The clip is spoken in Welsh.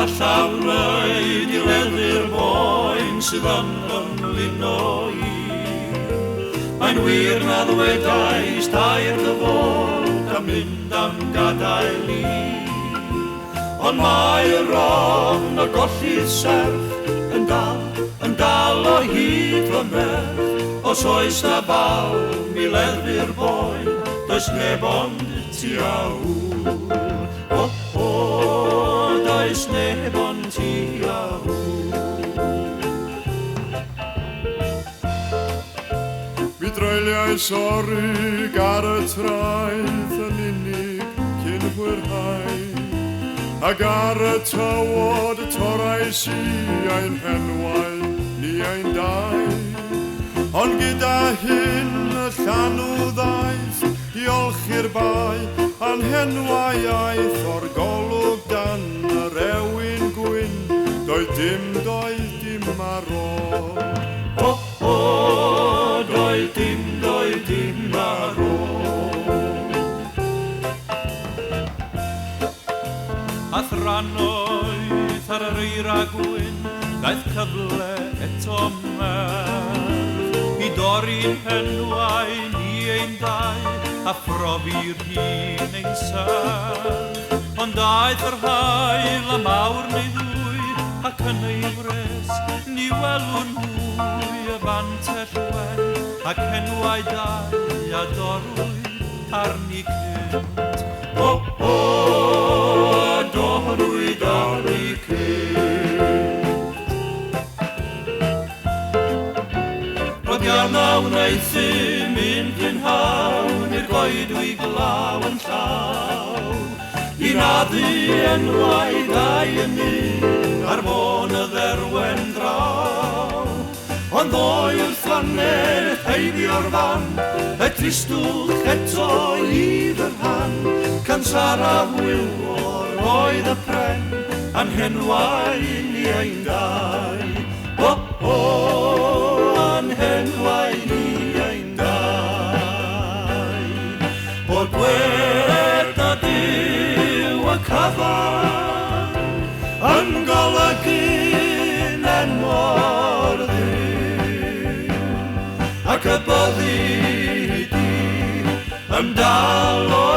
a llawn ei dileddu'r boen sydd yn ymluno i. Mae'n wir na ddwedais tair dyfod a mynd am gadael i. Ond mae'r ron o golli'r serch yn dal o hyd fy merch. Os oes na bal mi leddu'r boen, does neb ond ti a hwyl. Does neb ond ti a hwyl. Mi dreiliau sori gar y traeth yn unig cyn hwyrhau, ac ar y tywod torais i ein henwau ni ein dau. Ond gyda hyn y llanw ddaeth, diolch i'r bai, a'n henwau aeth o'r golwg dan yr ewin gwyn, doedd dim ar ôl. Doedd dim ar ôl. A thrannoedd ar yr eira gwyn, daeth cyfle eto merch, i dorri'n henwau ni ein dau, a phrofi'r hun ein serch. Ond daeth yr hael a mawr neu ddwy, ac yn ei wres ni welwn mwy y fantell wen, ac henwau dau a dorwyd arni cynt. Dorwyd arni cynt. Roedd Iarnaw wnaeth i mynd yn hawn i'r goedwi glaw yn llaw, i naddu enwau ddau yn un ar fôn y dderwen draw. Ond ddoi wrth hanner heiddio'r fan, y tristwch eto i fy rhan, can Sara Hwylwr oedd y pren, a'n henwau ni ein dau. A'n henwau ni ein dau. Bod gweda Duw y cyfan, yn golygu'n enw'r Dduw, ac y byddi di yn dal o